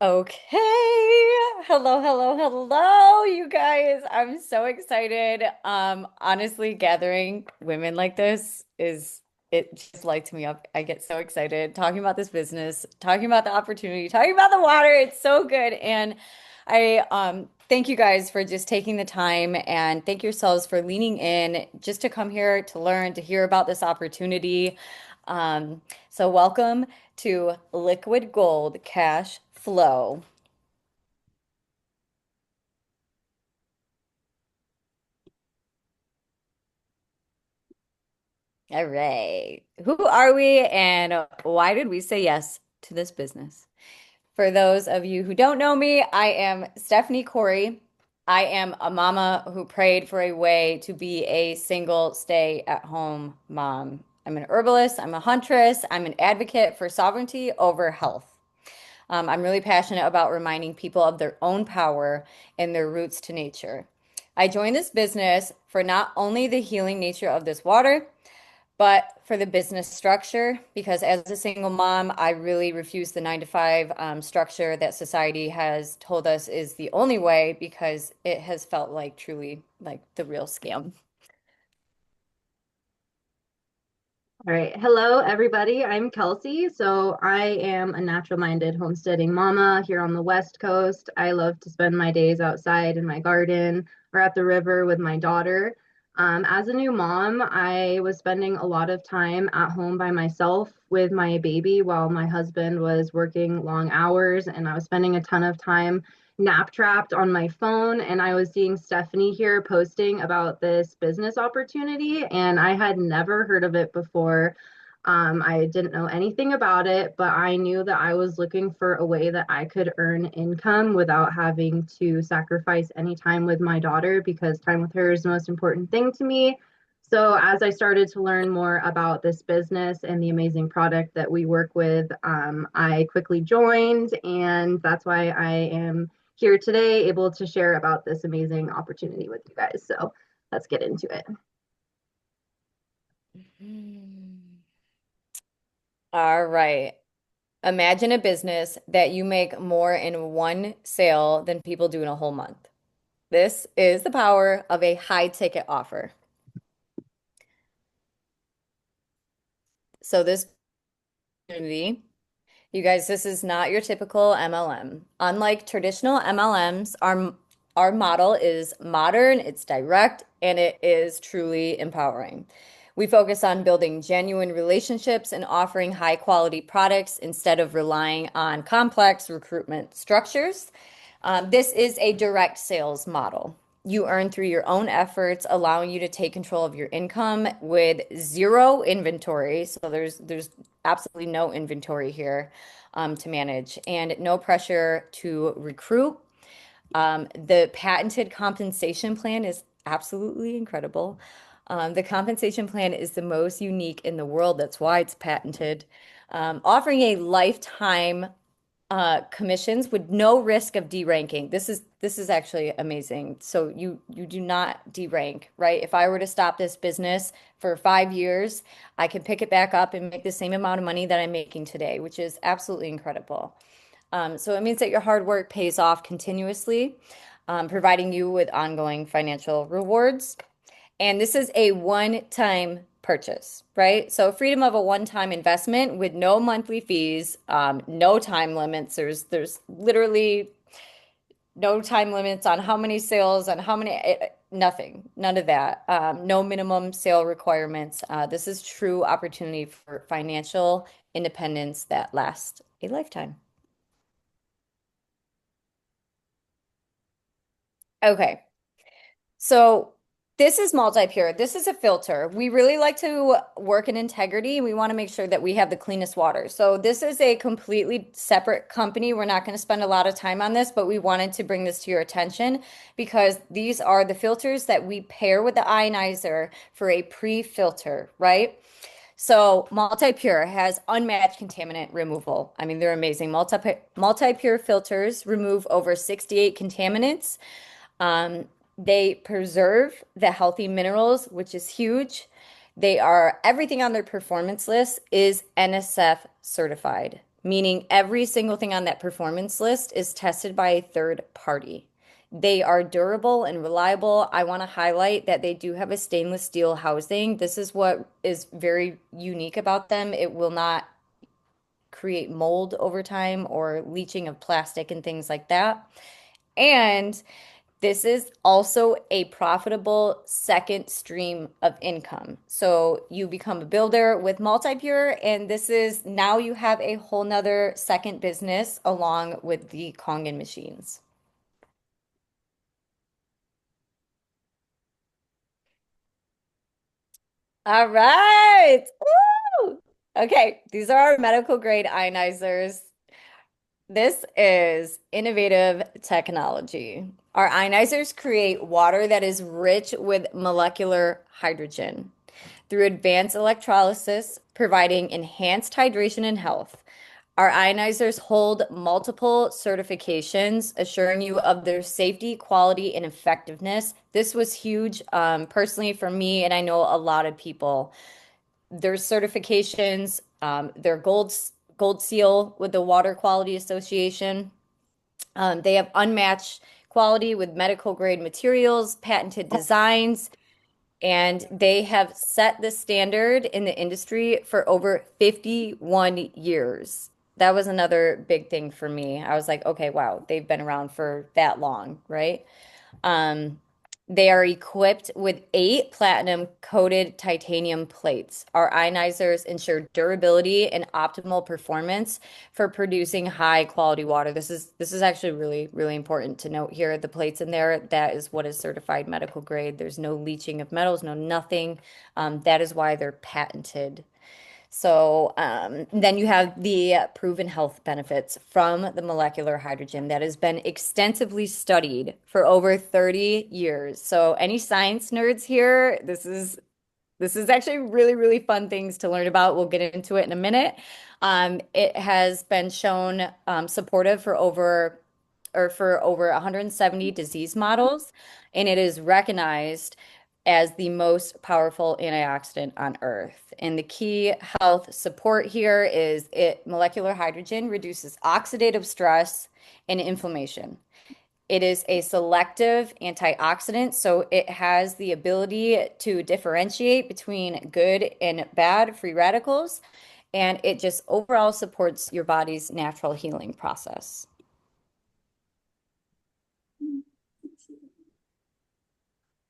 Okay. Hello, you guys. I'm so excited. Honestly, gathering women like this it just lights me up. I get so excited talking about this business, talking about the opportunity, talking about the water. It's so good. And I thank you guys for just taking the time and thank yourselves for leaning in just to come here to learn, to hear about this opportunity. Um, so welcome to Liquid Gold Cash Flow. All right. Who are we and why did we say yes to this business? For those of you who don't know me, I am Stephanie Corey. I am a mama who prayed for a way to be a single stay-at-home mom. I'm an herbalist, I'm a huntress, I'm an advocate for sovereignty over health. I'm really passionate about reminding people of their own power and their roots to nature. I joined this business for not only the healing nature of this water, but for the business structure, because as a single mom, I really refuse the 9 to 5 structure that society has told us is the only way because it has felt like truly like the real scam. All right. Hello, everybody. I'm Kelsey. So I am a natural-minded homesteading mama here on the West Coast. I love to spend my days outside in my garden or at the river with my daughter. As a new mom, I was spending a lot of time at home by myself with my baby while my husband was working long hours, and I was spending a ton of time nap trapped on my phone, and I was seeing Stephanie here posting about this business opportunity, and I had never heard of it before. I didn't know anything about it, but I knew that I was looking for a way that I could earn income without having to sacrifice any time with my daughter because time with her is the most important thing to me. So, as I started to learn more about this business and the amazing product that we work with, I quickly joined, and that's why I am here today, able to share about this amazing opportunity with you guys. So let's get into it. Mhm. All right. Imagine a business that you make more in one sale than people do in a whole month. This is the power of a high ticket offer. So this opportunity, you guys, this is not your typical MLM. Unlike traditional MLMs, our model is modern, it's direct, and it is truly empowering. We focus on building genuine relationships and offering high quality products instead of relying on complex recruitment structures. This is a direct sales model. You earn through your own efforts, allowing you to take control of your income with zero inventory. So there's absolutely no inventory here to manage, and no pressure to recruit. The patented compensation plan is absolutely incredible. The compensation plan is the most unique in the world. That's why it's patented. Offering a lifetime commissions with no risk of deranking. This is actually amazing. So you do not derank, right? If I were to stop this business for 5 years, I can pick it back up and make the same amount of money that I'm making today, which is absolutely incredible. So it means that your hard work pays off continuously, providing you with ongoing financial rewards. And this is a one-time purchase, right? So freedom of a one-time investment with no monthly fees, no time limits. There's literally no time limits on how many sales and how many, nothing, none of that. No minimum sale requirements. This is true opportunity for financial independence that lasts a lifetime. Okay. So this is multi-pure. This is a filter. We really like to work in integrity. We want to make sure that we have the cleanest water. So this is a completely separate company. We're not going to spend a lot of time on this, but we wanted to bring this to your attention because these are the filters that we pair with the ionizer for a pre-filter, right? So multi-pure has unmatched contaminant removal. I mean, they're amazing. Multi-pure filters remove over 68 contaminants. They preserve the healthy minerals, which is huge. They are everything on their performance list is NSF certified. meaning every single thing on that performance list is tested by a third party. They are durable and reliable. I want to highlight that they do have a stainless steel housing. This is what is very unique about them. It will not create mold over time or leaching of plastic and things like that. And this is also a profitable second stream of income. So you become a builder with MultiPure, and this is now you have a whole nother second business along with the Kangen machines. All right. Woo! Okay, these are our medical grade ionizers. This is innovative technology. Our ionizers create water that is rich with molecular hydrogen through advanced electrolysis, providing enhanced hydration and health. Our ionizers hold multiple certifications, assuring you of their safety, quality, and effectiveness. This was huge, personally for me, and I know a lot of people. There's certifications, they're gold seal with the Water Quality Association. They have unmatched quality with medical grade materials, patented designs, and they have set the standard in the industry for over 51 years. That was another big thing for me. I was like, okay, wow, they've been around for that long, right? Um, they are equipped with 8 platinum coated titanium plates. Our ionizers ensure durability and optimal performance for producing high quality water. This is actually really, really important to note here. The plates in there, that is what is certified medical grade. There's no leaching of metals, no nothing. That is why they're patented. So then you have the proven health benefits from the molecular hydrogen that has been extensively studied for over 30 years. So any science nerds here, this is actually really, really fun things to learn about. We'll get into it in a minute. It has been shown supportive for over 170 disease models, and it is recognized as the most powerful antioxidant on Earth. And the key health support here is it molecular hydrogen reduces oxidative stress and inflammation. It is a selective antioxidant, so it has the ability to differentiate between good and bad free radicals, and it just overall supports your body's natural healing process.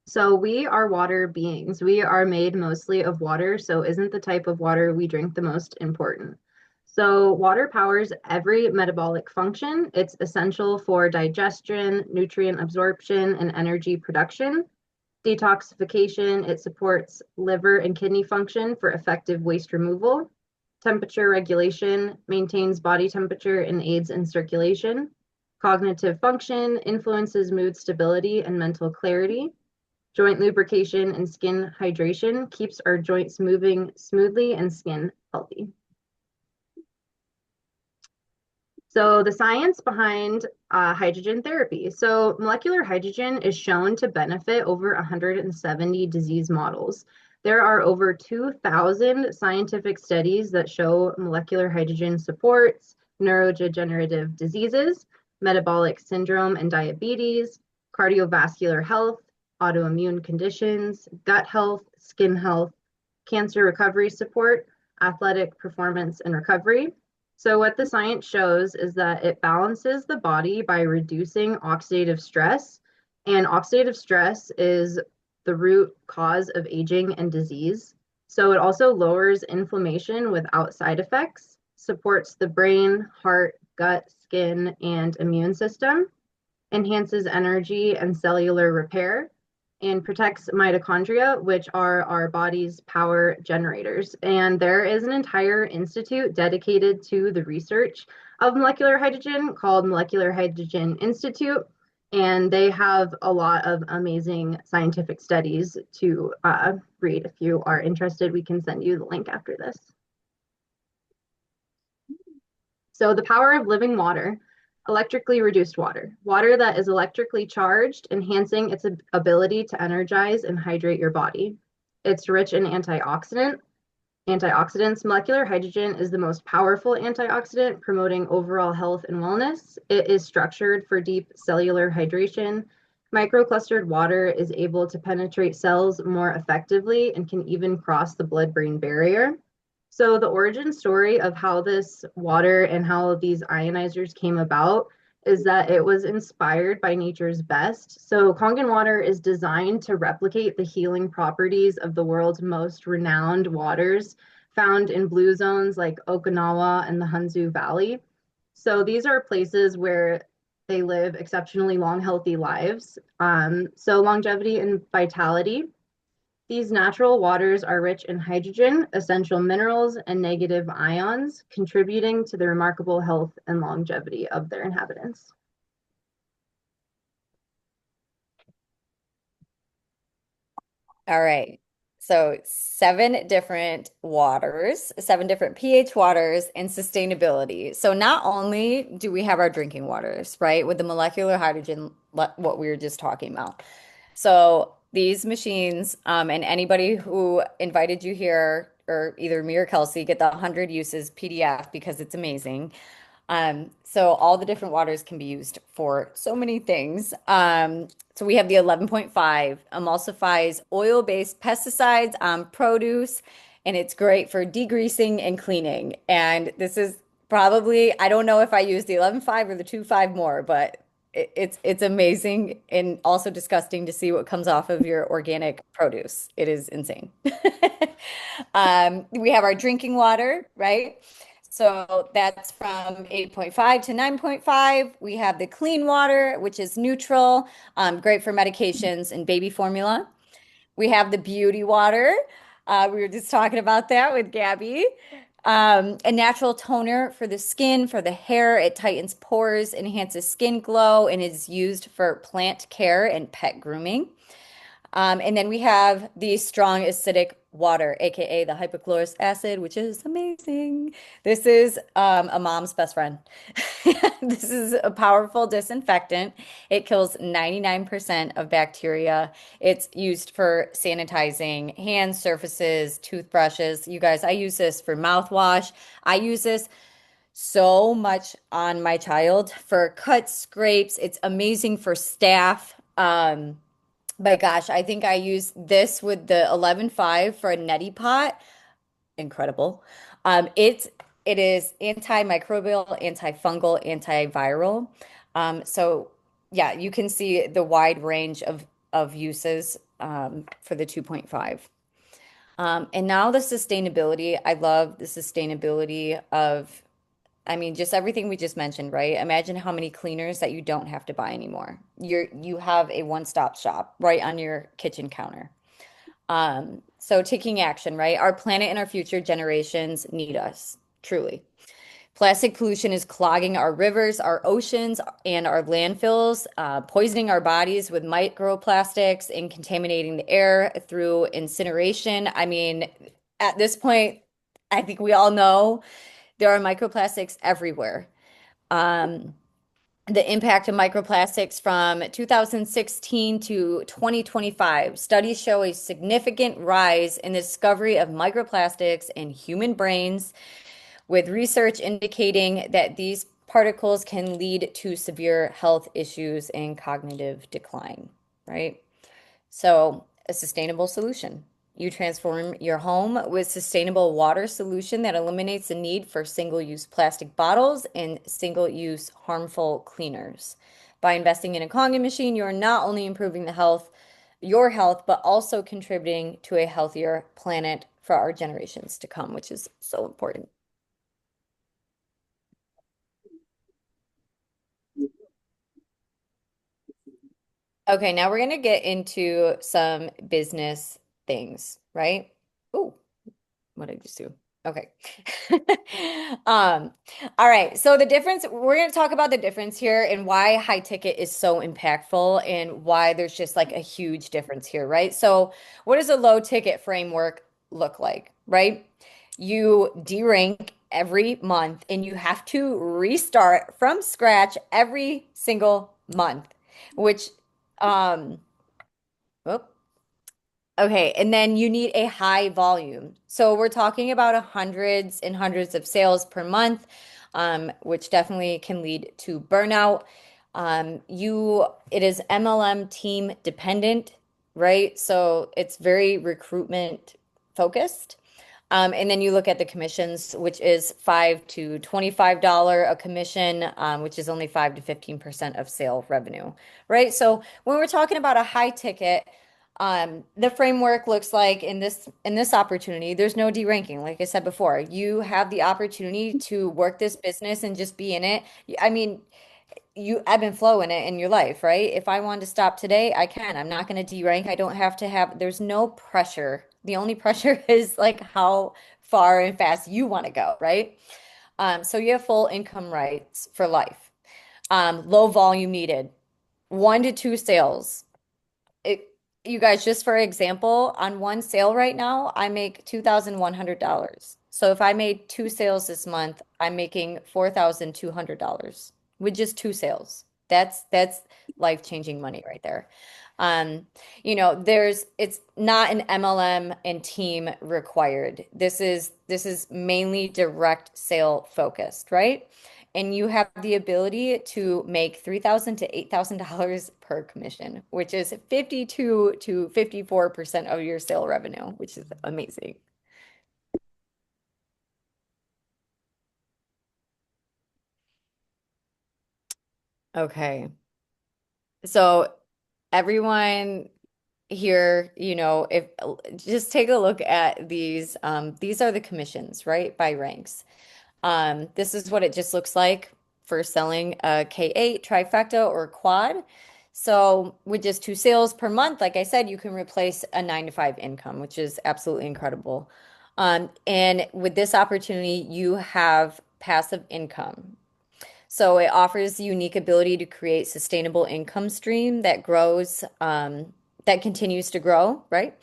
So we are water beings. We are made mostly of water. So isn't the type of water we drink the most important? So water powers every metabolic function. It's essential for digestion, nutrient absorption, and energy production. Detoxification, it supports liver and kidney function for effective waste removal. Temperature regulation, maintains body temperature and aids in circulation. Cognitive function, influences mood stability and mental clarity. Joint lubrication and skin hydration, keeps our joints moving smoothly and skin healthy. So the science behind hydrogen therapy. So molecular hydrogen is shown to benefit over 170 disease models. There are over 2,000 scientific studies that show molecular hydrogen supports neurodegenerative diseases, metabolic syndrome and diabetes, cardiovascular health, autoimmune conditions, gut health, skin health, cancer recovery support, athletic performance and recovery. So what the science shows is that it balances the body by reducing oxidative stress, and oxidative stress is the root cause of aging and disease. So it also lowers inflammation without side effects, supports the brain, heart, gut, skin, and immune system, enhances energy and cellular repair, and protects mitochondria, which are our body's power generators. And there is an entire institute dedicated to the research of molecular hydrogen called Molecular Hydrogen Institute. And they have a lot of amazing scientific studies to read. If you are interested, we can send you the link after this. So the power of living water. Electrically reduced water. Water that is electrically charged, enhancing its ability to energize and hydrate your body. It's rich in antioxidant. Antioxidants. Molecular hydrogen is the most powerful antioxidant, promoting overall health and wellness. It is structured for deep cellular hydration. Microclustered water is able to penetrate cells more effectively and can even cross the blood-brain barrier. So the origin story of how this water and how these ionizers came about is that it was inspired by nature's best. So Kangen water is designed to replicate the healing properties of the world's most renowned waters found in blue zones like Okinawa and the Hunzu Valley. So these are places where they live exceptionally long, healthy lives. So longevity and vitality. These natural waters are rich in hydrogen, essential minerals, and negative ions, contributing to the remarkable health and longevity of their inhabitants. All right. So, seven different waters, seven different pH waters, and sustainability. So, not only do we have our drinking waters, right, with the molecular hydrogen, what we were just talking about. So, these machines, and anybody who invited you here, or either me or Kelsey, get the 100 uses PDF because it's amazing. So all the different waters can be used for so many things. So we have the 11.5 emulsifies oil-based pesticides on produce, and it's great for degreasing and cleaning. And this is probably, I don't know if I use the 11.5 or the 2.5 more, but it's amazing and also disgusting to see what comes off of your organic produce. It is insane. We have our drinking water, right? So that's from 8.5 to 9.5. We have the clean water, which is neutral, great for medications and baby formula. We have the beauty water. We were just talking about that with Gabby. A natural toner for the skin, for the hair. It tightens pores, enhances skin glow, and is used for plant care and pet grooming. And then we have the strong acidic water, aka the hypochlorous acid, which is amazing. This is a mom's best friend. This is a powerful disinfectant. It kills 99% of bacteria. It's used for sanitizing hand surfaces, toothbrushes. You guys, I use this for mouthwash. I use this so much on my child for cuts, scrapes. It's amazing for staff. But gosh, I think I use this with the 11.5 for a neti pot. Incredible. It is antimicrobial, antifungal, antiviral. So yeah, you can see the wide range of uses for the 2.5. And now the sustainability. I love the sustainability of I mean, just everything we just mentioned, right? Imagine how many cleaners that you don't have to buy anymore. You have a one-stop shop right on your kitchen counter. So taking action, right? Our planet and our future generations need us, truly. Plastic pollution is clogging our rivers, our oceans, and our landfills, poisoning our bodies with microplastics and contaminating the air through incineration. I mean, at this point, I think we all know there are microplastics everywhere. Um, the impact of microplastics from 2016 to 2025. Studies show a significant rise in the discovery of microplastics in human brains, with research indicating that these particles can lead to severe health issues and cognitive decline, right? So, a sustainable solution. You transform your home with sustainable water solution that eliminates the need for single-use plastic bottles and single-use harmful cleaners. By investing in a Kangen machine, you are not only improving your health, but also contributing to a healthier planet for our generations to come, which is so important. Okay, now we're going to get into some business things, right? Oh, what did I just do? Okay. Um, all right. So the difference, we're going to talk about the difference here and why high ticket is so impactful and why there's just like a huge difference here, right? So what does a low ticket framework look like, right? You derank every month and you have to restart from scratch every single month, which um, oh, Okay, and then you need a high volume. So we're talking about hundreds and hundreds of sales per month, which definitely can lead to burnout. It is MLM team dependent, right? So it's very recruitment focused. And then you look at the commissions, which is $5 to $25 a commission, which is only 5 to 15% of sale revenue, right? So when we're talking about a high ticket, the framework looks like in this opportunity, there's no deranking. Like I said before, you have the opportunity to work this business and just be in it. I mean, you ebb and flow in it in your life, right? If I wanted to stop today, I can. I'm not going to derank. I don't have to have, there's no pressure. The only pressure is like how far and fast you want to go, right? So you have full income rights for life. Low volume needed, 1 to 2 sales. It, you guys, just for example, on one sale right now, I make $2,100. So if I made 2 sales this month, I'm making $4,200 with just 2 sales. That's life-changing money right there. Um, it's not an MLM and team required. This is mainly direct sale focused, right? And you have the ability to make $3,000 to $8,000 per commission, which is 52 to 54% of your sale revenue, which is amazing. Okay. So everyone here, if just take a look at these. These are the commissions, right? By ranks. This is what it just looks like for selling a K8 trifecta or quad. So with just 2 sales per month, like I said, you can replace a 9 to 5 income, which is absolutely incredible. And with this opportunity, you have passive income. So it offers the unique ability to create sustainable income stream that grows, that continues to grow, right?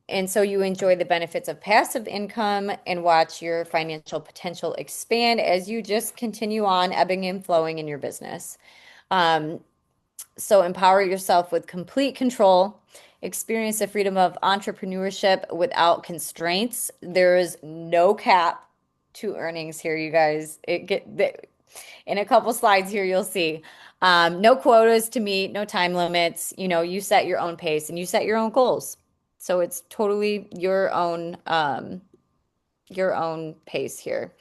And so you enjoy the benefits of passive income and watch your financial potential expand as you just continue on ebbing and flowing in your business. Um, so empower yourself with complete control, experience the freedom of entrepreneurship without constraints. There is no cap to earnings here, you guys. In a couple slides here, you'll see. No quotas to meet, no time limits. You set your own pace and you set your own goals. So it's totally your own pace here.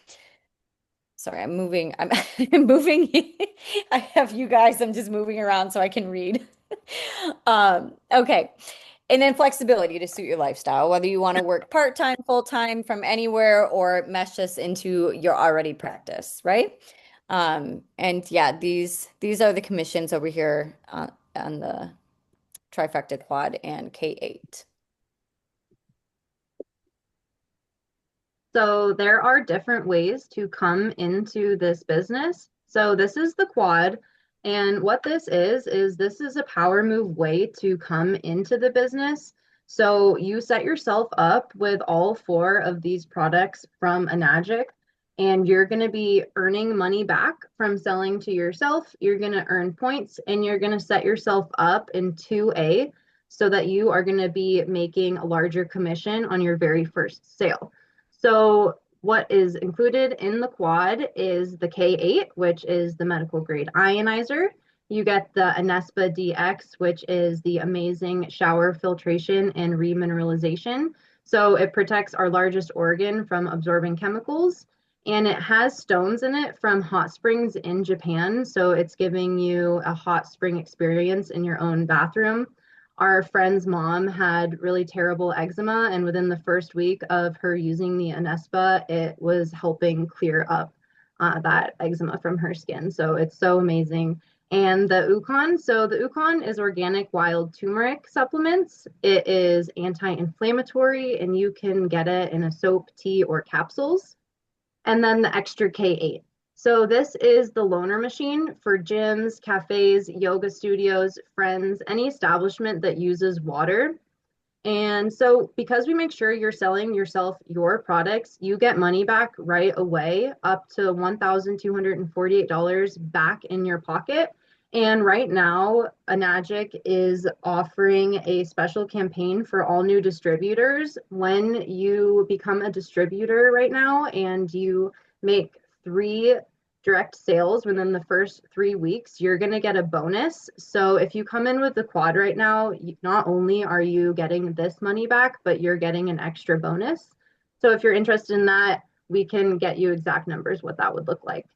Sorry, I'm moving. I'm moving. I have you guys. I'm just moving around so I can read. Okay. And then flexibility to suit your lifestyle, whether you want to work part-time, full-time from anywhere or mesh this into your already practice, right? And yeah, these are the commissions over here on the trifecta quad and K8. So there are different ways to come into this business. So this is the quad. And what this is a power move way to come into the business. So you set yourself up with all four of these products from Enagic, and you're going to be earning money back from selling to yourself. You're going to earn points and you're going to set yourself up in 2A so that you are going to be making a larger commission on your very first sale. So what is included in the quad is the K8, which is the medical grade ionizer. You get the Anespa DX, which is the amazing shower filtration and remineralization. So it protects our largest organ from absorbing chemicals. And it has stones in it from hot springs in Japan. So it's giving you a hot spring experience in your own bathroom. Our friend's mom had really terrible eczema, and within the first week of her using the Anespa, it was helping clear up that eczema from her skin. So it's so amazing. And the Ukon, so the Ukon is organic wild turmeric supplements. It is anti-inflammatory, and you can get it in a soap, tea, or capsules. And then the extra K8. So this is the loaner machine for gyms, cafes, yoga studios, friends, any establishment that uses water. And so because we make sure you're selling yourself your products, you get money back right away, up to $1,248 back in your pocket. And right now, Enagic is offering a special campaign for all new distributors. When you become a distributor right now and you make 3 direct sales within the first 3 weeks, you're going to get a bonus. So if you come in with the quad right now, not only are you getting this money back, but you're getting an extra bonus. So if you're interested in that, we can get you exact numbers, what that would look like.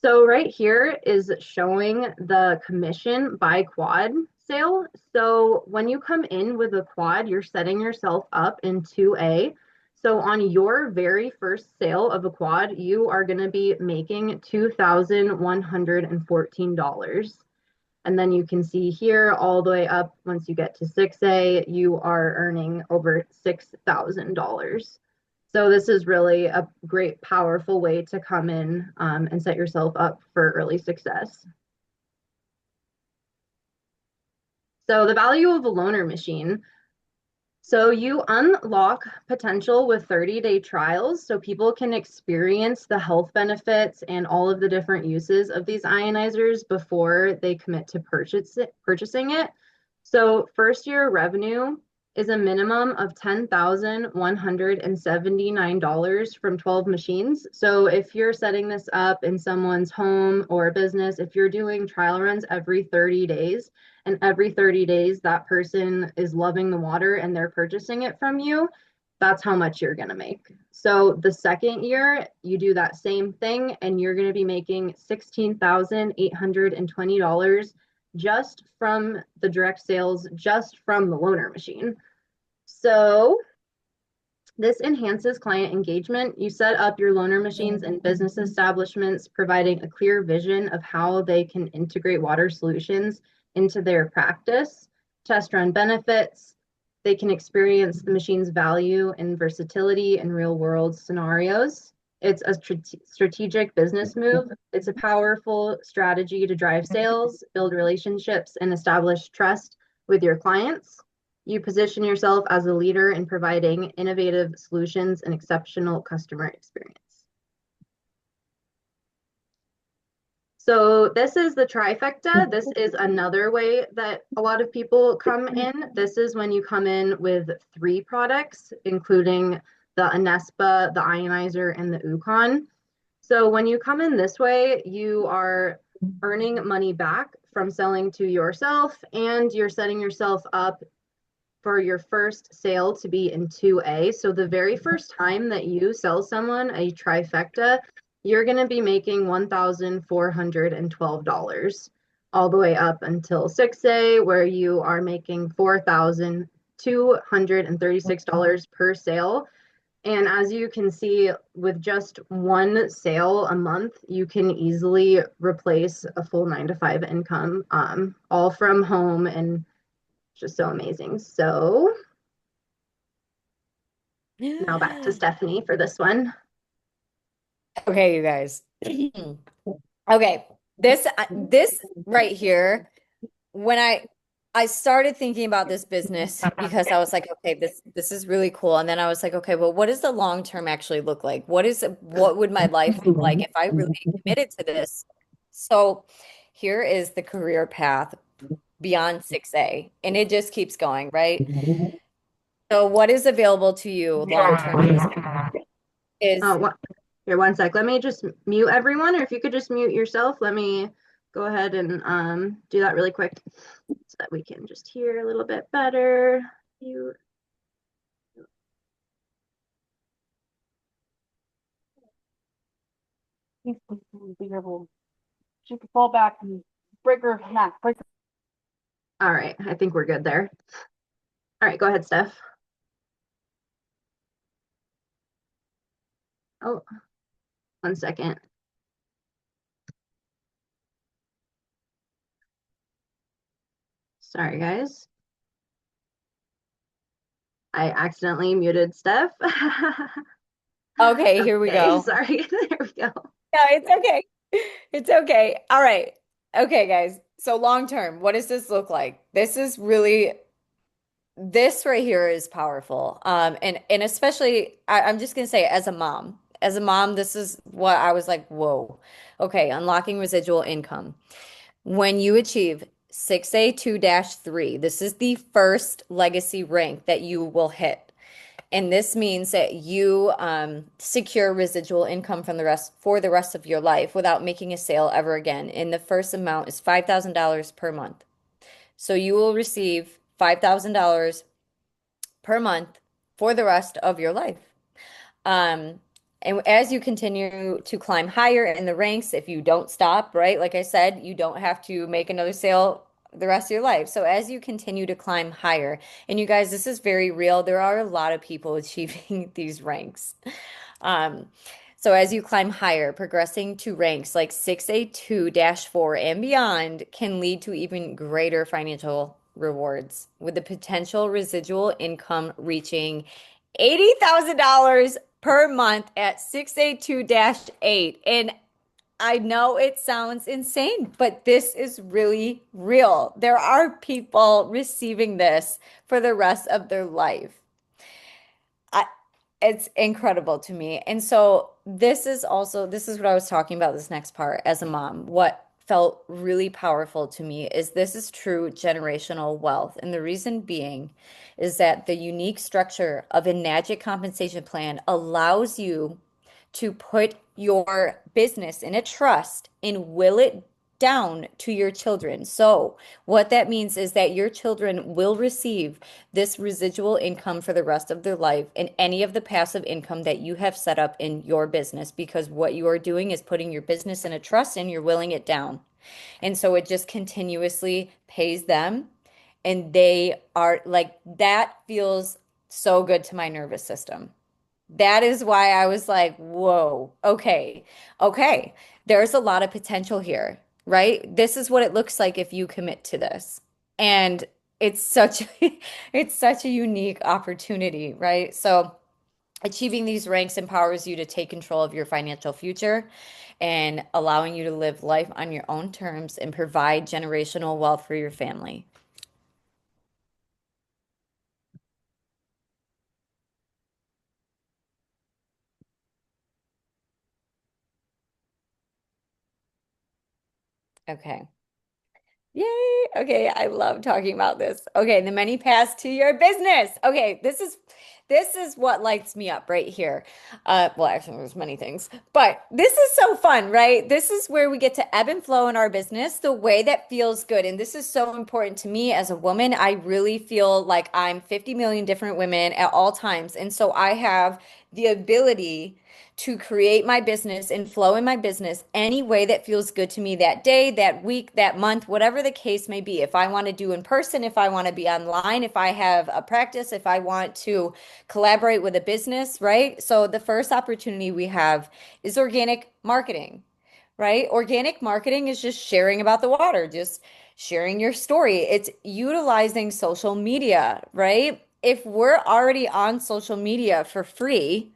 So right here is showing the commission by quad sale. So when you come in with a quad, you're setting yourself up in 2A. So on your very first sale of a quad, you are going to be making $2,114. And then you can see here all the way up, once you get to 6A, you are earning over $6,000. So this is really a great, powerful way to come in and set yourself up for early success. So the value of a loaner machine. So you unlock potential with 30-day trials so people can experience the health benefits and all of the different uses of these ionizers before they commit to purchasing it. So first year revenue is a minimum of $10,179 from 12 machines. So if you're setting this up in someone's home or business, if you're doing trial runs every 30 days, and every 30 days that person is loving the water and they're purchasing it from you, that's how much you're going to make. So the second year, you do that same thing and you're going to be making $16,820 just from the direct sales, just from the loaner machine. So this enhances client engagement. You set up your loaner machines in business establishments, providing a clear vision of how they can integrate water solutions into their practice, test run benefits. They can experience the machine's value and versatility in real world scenarios. It's a strategic business move. It's a powerful strategy to drive sales, build relationships, and establish trust with your clients. You position yourself as a leader in providing innovative solutions and exceptional customer experience. So this is the trifecta. This is another way that a lot of people come in. This is when you come in with 3 products, including the Anespa, the Ionizer, and the Ukon. So when you come in this way, you are earning money back from selling to yourself, and you're setting yourself up for your first sale to be in 2A. So the very first time that you sell someone a trifecta, you're going to be making $1,412 all the way up until 6A, where you are making $4,236 per sale. And as you can see, with just one sale a month, you can easily replace a full 9 to 5 income, all from home, and just so amazing. So now back to Stephanie for this one. Okay, you guys. Okay, this right here, when I started thinking about this business because I was like, okay, this is really cool. And then I was like, okay, well, what does the long term actually look like? What would my life look like if I really committed to this? So here is the career path beyond 6A, and it just keeps going, right? So what is available to you long term in this is Here, 1 sec. Let me just mute everyone, or if you could just mute yourself, let me go ahead and do that really quick so that we can just hear a little bit better. You. Be careful. She could fall back and break her neck. All right, I think we're good there. All right, go ahead, Steph. Oh, 1 second. Sorry, guys. I accidentally muted Steph. okay, here we go. Sorry, there we go. No, it's okay. It's okay. All right. Okay, guys. So long term, what does this look like? This right here is powerful. And especially I'm just gonna say as a mom, this is what I was like, whoa. Okay, unlocking residual income. When you achieve 6A2-3, this is the first legacy rank that you will hit. And this means that you secure residual income from the rest for the rest of your life without making a sale ever again. And the first amount is $5,000 per month. So you will receive $5,000 per month for the rest of your life. Um, and as you continue to climb higher in the ranks, if you don't stop, right? Like I said, you don't have to make another sale the rest of your life. So as you continue to climb higher, and you guys, this is very real. There are a lot of people achieving these ranks. Um, so as you climb higher, progressing to ranks like 6A2-4 and beyond can lead to even greater financial rewards, with the potential residual income reaching $80,000 per month at 6A2-8. And I know it sounds insane, but this is really real. There are people receiving this for the rest of their life. I, it's incredible to me. And so this is what I was talking about this next part as a mom. What felt really powerful to me is this is true generational wealth. And the reason being is that the unique structure of a Najik compensation plan allows you to put your business in a trust and will it down to your children. So, what that means is that your children will receive this residual income for the rest of their life and any of the passive income that you have set up in your business, because what you are doing is putting your business in a trust and you're willing it down. And so it just continuously pays them. And they are like, that feels so good to my nervous system. That is why I was like, whoa, okay. There's a lot of potential here, right? This is what it looks like if you commit to this. And it's such it's such a unique opportunity, right? So achieving these ranks empowers you to take control of your financial future and allowing you to live life on your own terms and provide generational wealth for your family. Okay. Yay. Okay, I love talking about this. Okay, the many paths to your business. Okay, this is what lights me up right here. Well, actually, there's many things, but this is so fun, right? This is where we get to ebb and flow in our business the way that feels good. And this is so important to me as a woman. I really feel like I'm 50 million different women at all times. And so I have the ability to create my business and flow in my business any way that feels good to me that day, that week, that month, whatever the case may be. If I want to do in person, if I want to be online, if I have a practice, if I want to collaborate with a business, right? So the first opportunity we have is organic marketing, right? Organic marketing is just sharing about the water, just sharing your story. It's utilizing social media, right? If we're already on social media for free,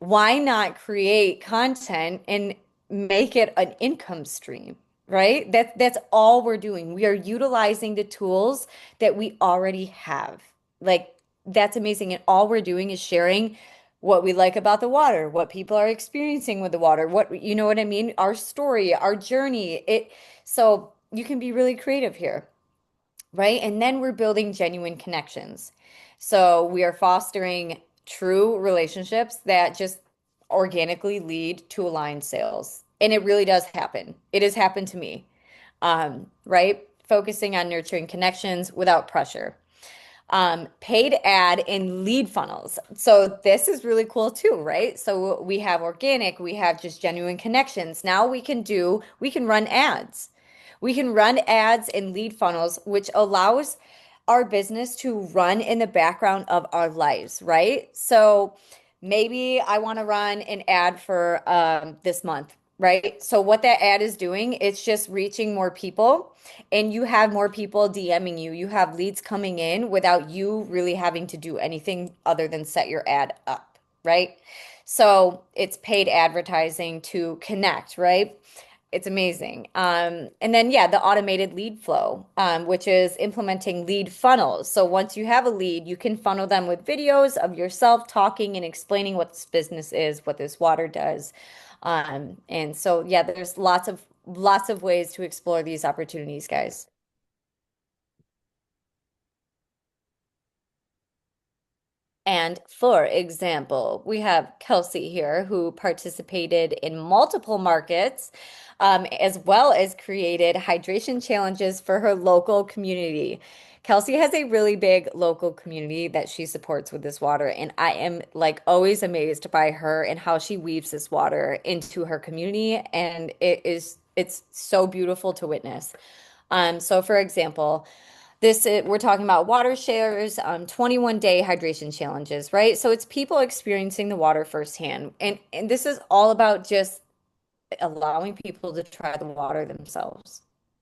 why not create content and make it an income stream, right? That's all we're doing. We are utilizing the tools that we already have. Like that's amazing. And all we're doing is sharing what we like about the water, what people are experiencing with the water, what you know what I mean? Our story, our journey. It so you can be really creative here, right? And then we're building genuine connections. So we are fostering true relationships that just organically lead to aligned sales. And it really does happen. It has happened to me, right? Focusing on nurturing connections without pressure. Paid ad and lead funnels. So this is really cool too, right? So we have organic, we have just genuine connections. Now we can run ads. We can run ads and lead funnels, which allows our business to run in the background of our lives, right? So maybe I want to run an ad for this month, right? So what that ad is doing, it's just reaching more people and you have more people DMing you. You have leads coming in without you really having to do anything other than set your ad up, right? So it's paid advertising to connect, right? It's amazing. And then, yeah, the automated lead flow, which is implementing lead funnels. So once you have a lead, you can funnel them with videos of yourself talking and explaining what this business is, what this water does. And so, yeah, there's lots of lots of ways to explore these opportunities, guys. And for example, we have Kelsey here who participated in multiple markets, as well as created hydration challenges for her local community. Kelsey has a really big local community that she supports with this water, and I am like always amazed by her and how she weaves this water into her community, and it's so beautiful to witness. So for example, we're talking about water shares, 21-day hydration challenges, right? So it's people experiencing the water firsthand. And this is all about just allowing people to try the water themselves,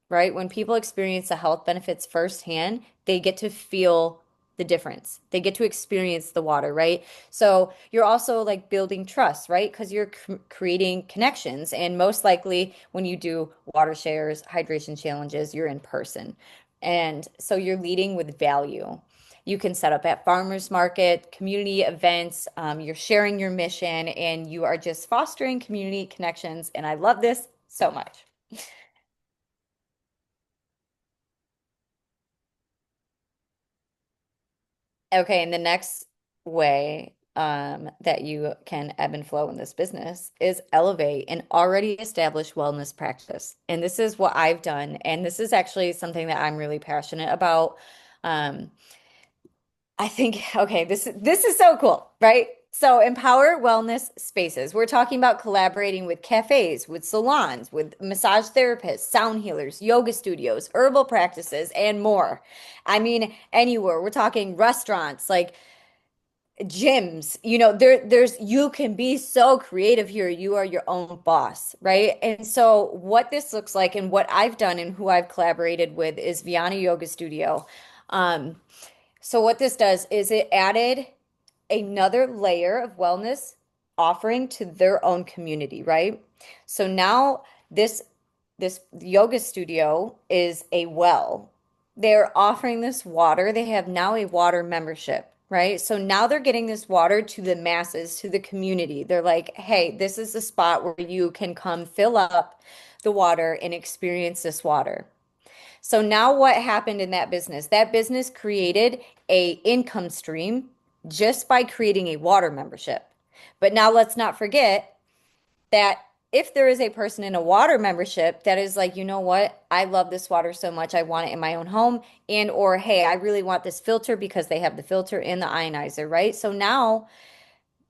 right? When people experience the health benefits firsthand, they get to feel the difference. They get to experience the water, right? So you're also like building trust, right? Because you're creating connections. And most likely, when you do water shares, hydration challenges, you're in person. And so you're leading with value. You can set up at farmers market, community events. You're sharing your mission and you are just fostering community connections. And I love this so much. Okay, and the next way that you can ebb and flow in this business is elevate an already established wellness practice. And this is what I've done. And this is actually something that I'm really passionate about. Um, I think, okay, this is so cool, right? So empower wellness spaces. We're talking about collaborating with cafes, with salons, with massage therapists, sound healers, yoga studios, herbal practices, and more. I mean, anywhere. We're talking restaurants, like gyms. There's you can be so creative here. You are your own boss, right? And so what this looks like and what I've done and who I've collaborated with is Viana Yoga Studio. Um, so what this does is it added another layer of wellness offering to their own community, right? So now this yoga studio is a well. They're offering this water. They have now a water membership, right? So now they're getting this water to the masses, to the community. They're like, "Hey, this is the spot where you can come fill up the water and experience this water." So now what happened in that business? That business created a income stream just by creating a water membership. But now let's not forget that if there is a person in a water membership that is like, you know what, I love this water so much, I want it in my own home, and or hey, I really want this filter because they have the filter and the ionizer, right? So now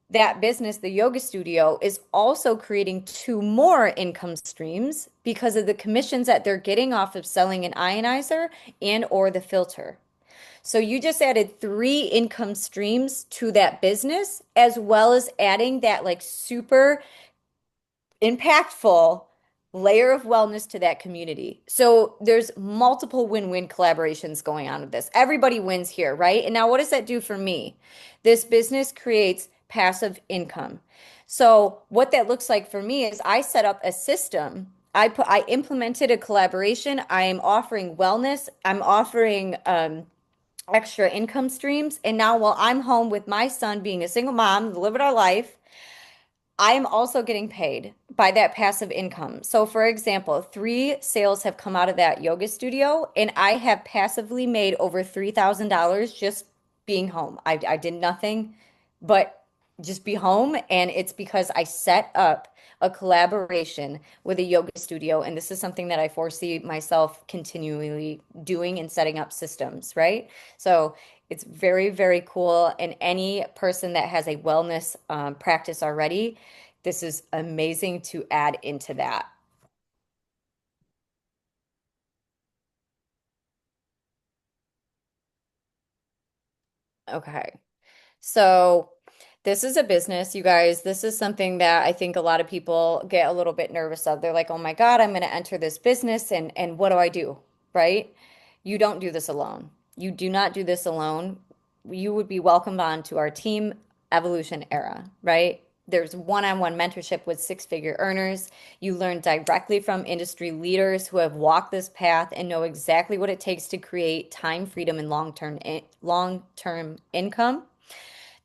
that business, the yoga studio, is also creating two more income streams because of the commissions that they're getting off of selling an ionizer and or the filter. So you just added three income streams to that business, as well as adding that like super impactful layer of wellness to that community. So there's multiple win-win collaborations going on with this. Everybody wins here, right? And now what does that do for me? This business creates passive income. So what that looks like for me is I set up a system. I implemented a collaboration. I am offering wellness. I'm offering extra income streams. And now while I'm home with my son being a single mom, living our life, I am also getting paid by that passive income. So, for example, three sales have come out of that yoga studio, and I have passively made over $3,000 just being home. I did nothing but just be home, and it's because I set up a collaboration with a yoga studio, and this is something that I foresee myself continually doing and setting up systems, right? So, it's very, very cool. And any person that has a wellness practice already, this is amazing to add into that. Okay. So this is a business, you guys. This is something that I think a lot of people get a little bit nervous of. They're like, "Oh my God, I'm going to enter this business and what do I do?" Right? You don't do this alone. You do not do this alone. You would be welcomed on to our team evolution era, right? There's one-on-one mentorship with six-figure earners. You learn directly from industry leaders who have walked this path and know exactly what it takes to create time freedom and long-term income.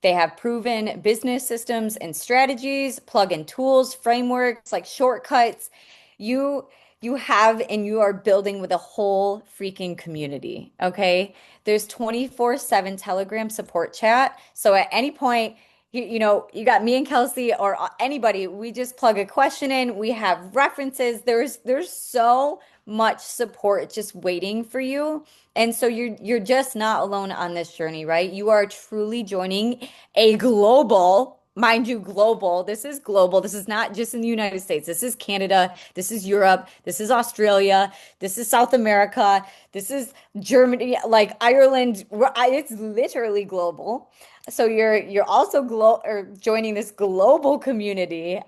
They have proven business systems and strategies, plug-in tools, frameworks, like shortcuts. You you have and you are building with a whole freaking community. Okay. There's 24/7 Telegram support chat. So at any point, you got me and Kelsey or anybody, we just plug a question in. We have references. There's so much support just waiting for you. And so you're just not alone on this journey, right? You are truly joining a global, mind you, global. This is global. This is not just in the United States. This is Canada. This is Europe. This is Australia. This is South America. This is Germany, like Ireland. It's literally global. So you're also or joining this global community.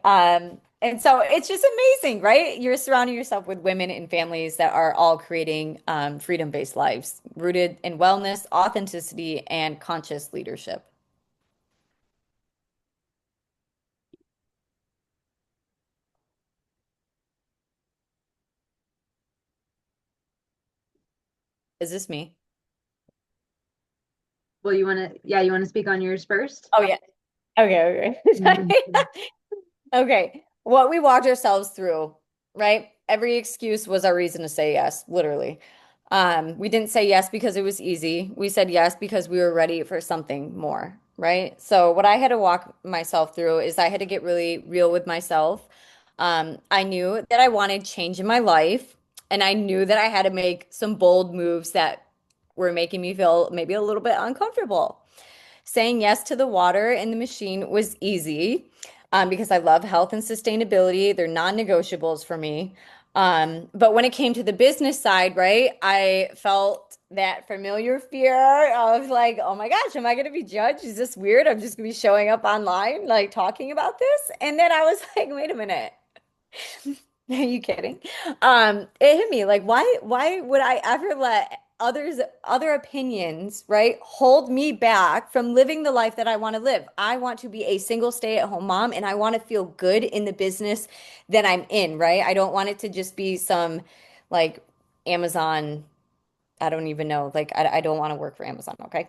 And so it's just amazing, right? You're surrounding yourself with women and families that are all creating freedom-based lives rooted in wellness, authenticity, and conscious leadership. Is this me? Well, you want to speak on yours first? Oh, yeah. Okay, okay. Okay. What we walked ourselves through, right? Every excuse was our reason to say yes, literally. We didn't say yes because it was easy. We said yes because we were ready for something more, right? So what I had to walk myself through is I had to get really real with myself. I knew that I wanted change in my life, and I knew that I had to make some bold moves that were making me feel maybe a little bit uncomfortable. Saying yes to the water in the machine was easy because I love health and sustainability. They're non-negotiables for me. But when it came to the business side, right, I felt that familiar fear of like, oh my gosh, am I going to be judged? Is this weird? I'm just going to be showing up online, like talking about this. And then I was like, wait a minute. Are you kidding? It hit me like, why would I ever let other opinions, right, hold me back from living the life that I want to live? I want to be a single stay-at-home mom and I want to feel good in the business that I'm in, right? I don't want it to just be some like Amazon, I don't even know. Like, I don't want to work for Amazon, okay?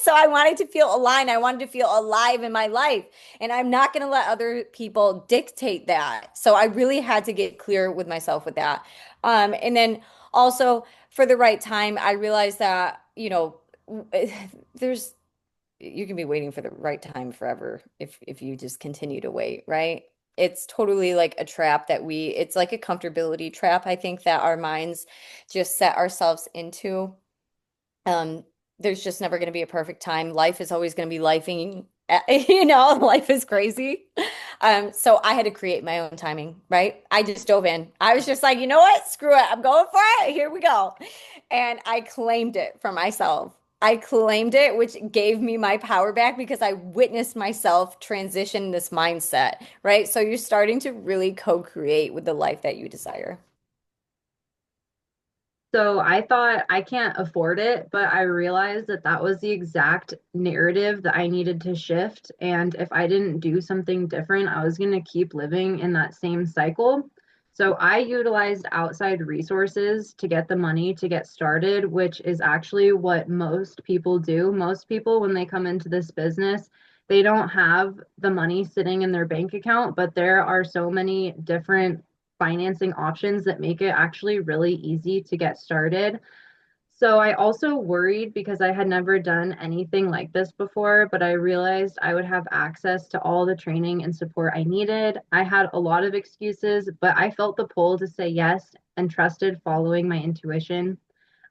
So I wanted to feel aligned. I wanted to feel alive in my life. And I'm not going to let other people dictate that. So I really had to get clear with myself with that. And then also for the right time, I realized that, there's you can be waiting for the right time forever if you just continue to wait, right? It's totally like a trap that it's like a comfortability trap, I think, that our minds just set ourselves into. Um, there's just never going to be a perfect time. Life is always going to be lifing, life is crazy. So I had to create my own timing, right? I just dove in. I was just like, you know what? Screw it. I'm going for it. Here we go. And I claimed it for myself. I claimed it, which gave me my power back because I witnessed myself transition this mindset, right? So you're starting to really co-create with the life that you desire. So I thought I can't afford it, but I realized that that was the exact narrative that I needed to shift. And if I didn't do something different, I was going to keep living in that same cycle. So I utilized outside resources to get the money to get started, which is actually what most people do. Most people, when they come into this business, they don't have the money sitting in their bank account, but there are so many different financing options that make it actually really easy to get started. So I also worried because I had never done anything like this before, but I realized I would have access to all the training and support I needed. I had a lot of excuses, but I felt the pull to say yes and trusted following my intuition.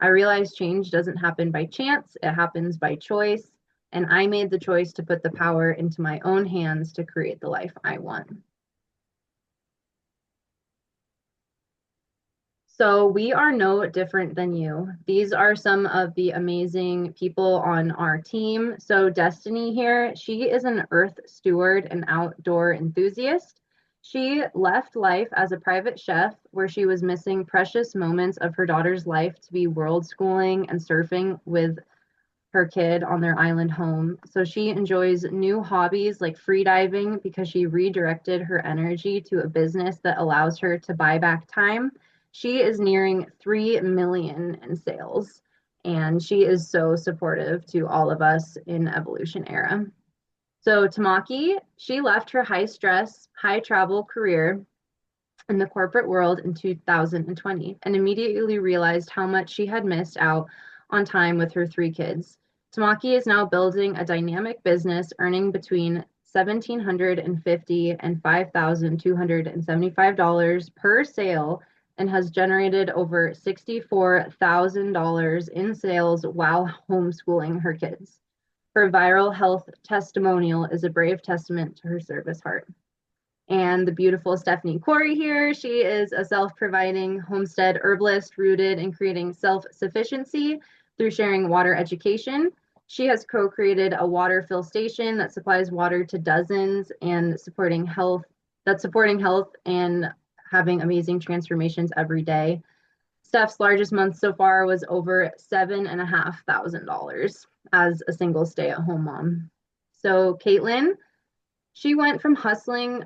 I realized change doesn't happen by chance, it happens by choice. And I made the choice to put the power into my own hands to create the life I want. So we are no different than you. These are some of the amazing people on our team. So Destiny here, she is an earth steward and outdoor enthusiast. She left life as a private chef where she was missing precious moments of her daughter's life to be world schooling and surfing with her kid on their island home. So she enjoys new hobbies like free diving because she redirected her energy to a business that allows her to buy back time. She is nearing 3 million in sales, and she is so supportive to all of us in Evolution Era. So Tamaki, she left her high stress, high travel career in the corporate world in 2020 and immediately realized how much she had missed out on time with her three kids. Tamaki is now building a dynamic business earning between $1,750 and $5,275 per sale and has generated over $64,000 in sales while homeschooling her kids. Her viral health testimonial is a brave testament to her service heart. And the beautiful Stephanie Corey here. She is a self-providing homestead herbalist rooted in creating self-sufficiency through sharing water education. She has co-created a water fill station that supplies water to dozens and supporting health and having amazing transformations every day. Steph's largest month so far was over $7,500 as a single stay-at-home mom. So Caitlin, she went from a hustling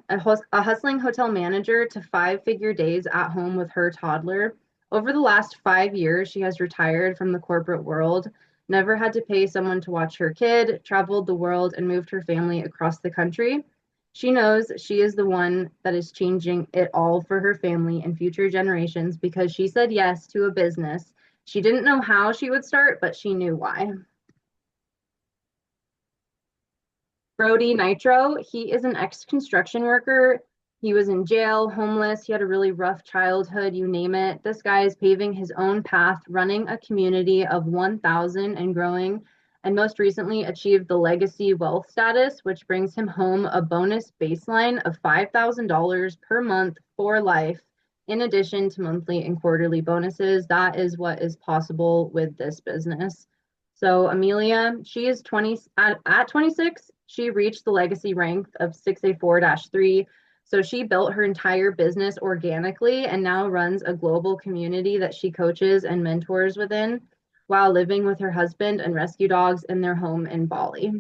hotel manager to five-figure days at home with her toddler. Over the last 5 years, she has retired from the corporate world, never had to pay someone to watch her kid, traveled the world, and moved her family across the country. She knows she is the one that is changing it all for her family and future generations because she said yes to a business. She didn't know how she would start, but she knew why. Brody Nitro, he is an ex-construction worker. He was in jail, homeless. He had a really rough childhood, you name it. This guy is paving his own path, running a community of 1,000 and growing, and most recently achieved the legacy wealth status, which brings him home a bonus baseline of $5,000 per month for life, in addition to monthly and quarterly bonuses. That is what is possible with this business. So Amelia, she is 20 at 26, she reached the legacy rank of 6A4-3. So she built her entire business organically and now runs a global community that she coaches and mentors within while living with her husband and rescue dogs in their home in Bali.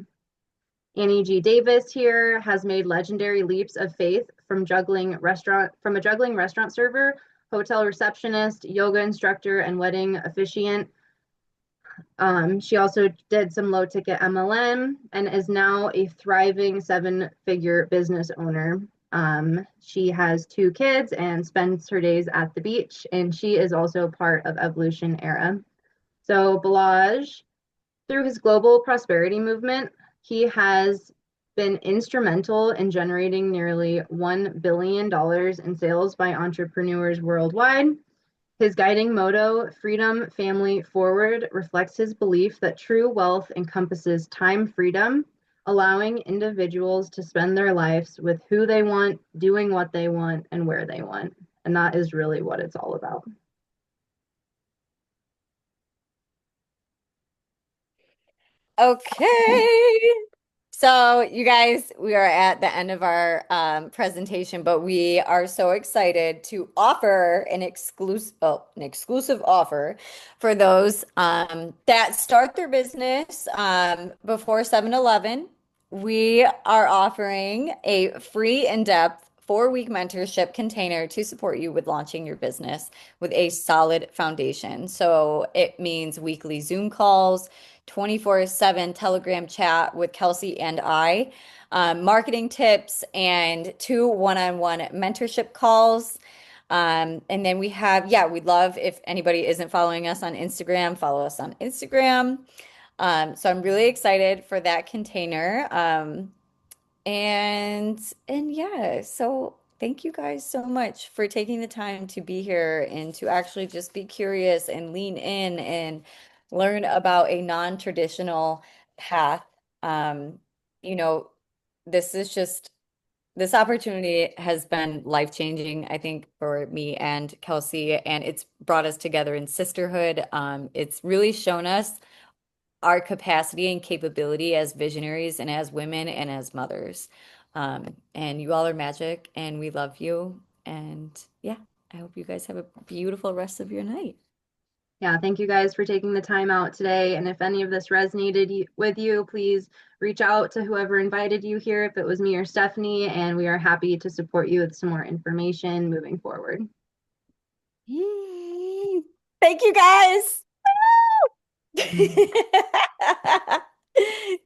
Annie G. Davis here has made legendary leaps of faith from a juggling restaurant server, hotel receptionist, yoga instructor, and wedding officiant. She also did some low ticket MLM and is now a thriving seven-figure business owner. She has two kids and spends her days at the beach, and she is also part of Evolution Era. So Balaj, through his global prosperity movement, he has been instrumental in generating nearly $1 billion in sales by entrepreneurs worldwide. His guiding motto, Freedom, Family, Forward, reflects his belief that true wealth encompasses time freedom, allowing individuals to spend their lives with who they want, doing what they want, and where they want. And that is really what it's all about. Okay. So, you guys, we are at the end of our presentation, but we are so excited to offer an exclusive offer for those that start their business before 7-Eleven. We are offering a free in-depth 4-week mentorship container to support you with launching your business with a solid foundation. So it means weekly Zoom calls, 24/7 Telegram chat with Kelsey and I, marketing tips, and 2 one-on-one mentorship calls. And then we'd love if anybody isn't following us on Instagram, follow us on Instagram. So I'm really excited for that container. And yeah, so thank you guys so much for taking the time to be here and to actually just be curious and lean in and learn about a non-traditional path. Um, you know, this is just this opportunity has been life-changing, I think, for me and Kelsey, and it's brought us together in sisterhood. It's really shown us our capacity and capability as visionaries and as women and as mothers. And you all are magic, and we love you. And yeah, I hope you guys have a beautiful rest of your night. Yeah, thank you guys for taking the time out today. And if any of this resonated with you, please reach out to whoever invited you here, if it was me or Stephanie, and we are happy to support you with some more information moving forward. Yay. Thank you guys.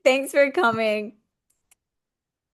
Thanks for coming.